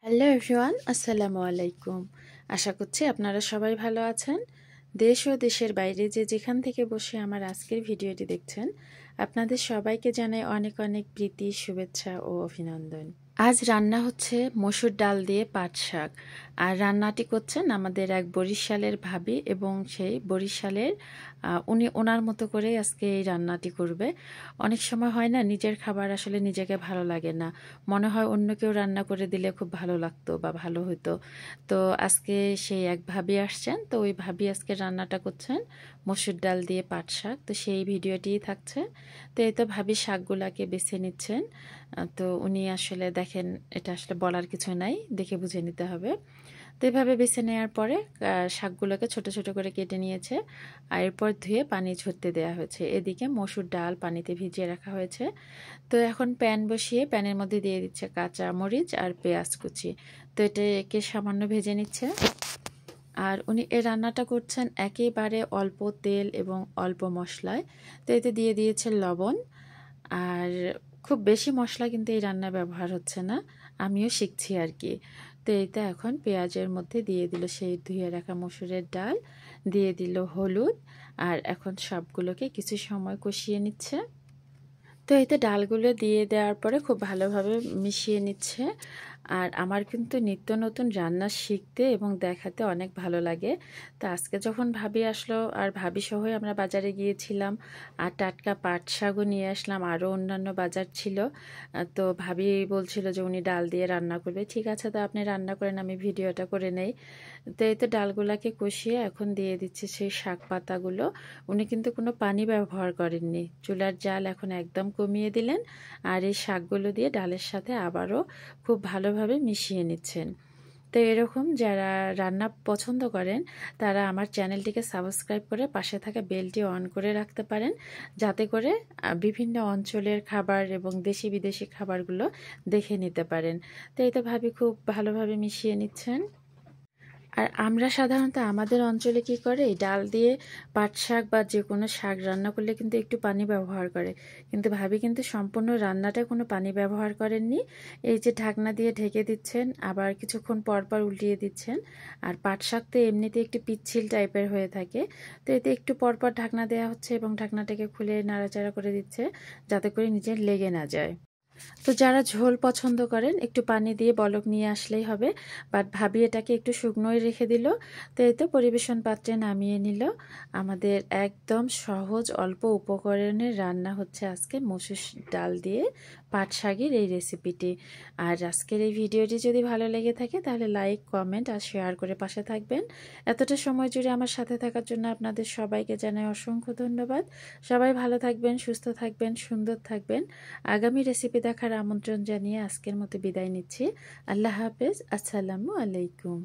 Hello everyone, আসসালামু আলাইকুম। আশা করছি আপনারা সবাই ভালো আছেন। দেশ ও দেশের বাইরে যে যেখান থেকে বসে আমার আজকের ভিডিওটি দেখছেন, আপনাদের সবাইকে জানাই অনেক অনেক প্রীতি, শুভেচ্ছা ও অভিনন্দন। আজ রান্না হচ্ছে মসুর ডাল দিয়ে পাট শাক। আর রান্নাটি করছেন আমাদের এক বরিশালের ভাবি, এবং সেই বরিশালের উনি ওনার মতো করে আজকে এই রান্নাটি করবে। অনেক সময় হয় না, নিজের খাবার আসলে নিজেকে ভালো লাগে না, মনে হয় অন্য কেউ রান্না করে দিলে খুব ভালো লাগতো বা ভালো হতো। তো আজকে সেই এক ভাবি আসছেন, তো ওই ভাবি আজকে রান্নাটা করছেন মসুর ডাল দিয়ে পাট শাক। তো সেই ভিডিওটিই থাকছে। তো এই তো ভাবি শাকগুলাকে বেছে নিচ্ছেন। তো উনি আসলে দেখেন, এটা আসলে বলার কিছু নাই, দেখে বুঝে নিতে হবে। তো এভাবে বেছে নেওয়ার পরে শাকগুলোকে ছোট ছোট করে কেটে নিয়েছে, আর এরপর ধুয়ে পানি ঝরতে দেওয়া হয়েছে। এদিকে মসুর ডাল পানিতে ভিজিয়ে রাখা হয়েছে। তো এখন প্যান বসিয়ে প্যানের মধ্যে দিয়ে দিচ্ছে কাঁচা মরিচ আর পেঁয়াজ কুচি। তো এটাকে সামান্য ভেজে নিচ্ছে। আর উনি এই রান্নাটা করছেন একেবারে অল্প তেল এবং অল্প মশলায়। তো এতে দিয়ে দিয়েছে লবণ। আর খুব বেশি মশলা কিন্তু এই রান্নায় ব্যবহার হচ্ছে না, আমিও শিখছি আর কি। তো এইটা এখন পেঁয়াজের মধ্যে দিয়ে দিল সেই ধুয়ে রাখা মসুরের ডাল, দিয়ে দিল হলুদ। আর এখন সবগুলোকে কিছু সময় কষিয়ে নিচ্ছে। তো এতে ডালগুলো দিয়ে দেওয়ার পরে খুব ভালোভাবে মিশিয়ে নিচ্ছে। আর আমার কিন্তু নিত্য নতুন রান্না শিখতে এবং দেখাতে অনেক ভালো লাগে। তো আজকে যখন ভাবি আসলো, আর ভাবি সহই আমরা বাজারে গিয়েছিলাম, আর টাটকা পাট শাকও নিয়ে আসলাম, আরও অন্যান্য বাজার ছিল। তো ভাবি বলছিল যে উনি ডাল দিয়ে রান্না করবে। ঠিক আছে, তো আপনি রান্না করেন, আমি ভিডিওটা করে নেই। তো এই তো ডালগুলাকে কষিয়ে এখন দিয়ে দিচ্ছে সেই শাক পাতাগুলো। উনি কিন্তু কোনো পানি ব্যবহার করেননি, চুলার জাল এখন একদম কমিয়ে দিলেন। আর এই শাকগুলো দিয়ে ডালের সাথে আবারও খুব ভালোভাবে মিশিয়ে নিচ্ছেন। তো এরকম যারা রান্না পছন্দ করেন, তারা আমার চ্যানেলটিকে সাবস্ক্রাইব করে পাশে থাকা বেলটি অন করে রাখতে পারেন, যাতে করে বিভিন্ন অঞ্চলের খাবার এবং দেশি বিদেশি খাবারগুলো দেখে নিতে পারেন। তো এই তো ভাবি খুব ভালোভাবে মিশিয়ে নিচ্ছেন। আর আমরা সাধারণত আমাদের অঞ্চলে কি করে, এই ডাল দিয়ে পাট শাক বা যে কোনো শাক রান্না করলে কিন্তু একটু পানি ব্যবহার করে, কিন্তু ভাবি কিন্তু সম্পূর্ণ রান্নাটা কোনো পানি ব্যবহার করেননি। এই যে ঢাকনা দিয়ে ঢেকে দিচ্ছেন, আবার কিছুক্ষণ পর পর উল্টিয়ে দিচ্ছেন। আর পাট শাক তো এমনিতে একটু পিচ্ছিল টাইপের হয়ে থাকে, তো এতে একটু পর পর ঢাকনা দেওয়া হচ্ছে এবং ঢাকনাটাকে খুলে নাড়াচাড়া করে দিচ্ছে, যাতে করে নিজের লেগে না যায়। তো যারা ঝোল পছন্দ করেন, একটু পানি দিয়ে বলক নিয়ে আসলেই হবে। বাট ভাবি এটাকে একটু শুকনোই রেখে দিল। তো এই তো পরিবেশন পাত্রে নামিয়ে নিল। আমাদের একদম সহজ অল্প উপকরণের রান্না হচ্ছে আজকে মসুর ডাল দিয়ে পাট শাকের এই রেসিপিটি। আর আজকের এই ভিডিওটি যদি ভালো লেগে থাকে, তাহলে লাইক, কমেন্ট আর শেয়ার করে পাশে থাকবেন। এতটা সময় জুড়ে আমার সাথে থাকার জন্য আপনাদের সবাইকে জানাই অসংখ্য ধন্যবাদ। সবাই ভালো থাকবেন, সুস্থ থাকবেন, সুন্দর থাকবেন। আগামী রেসিপি দেখার আমন্ত্রণ জানিয়ে আজকের মতো বিদায় নিচ্ছি। আল্লাহ হাফেজ, আসসালামু আলাইকুম।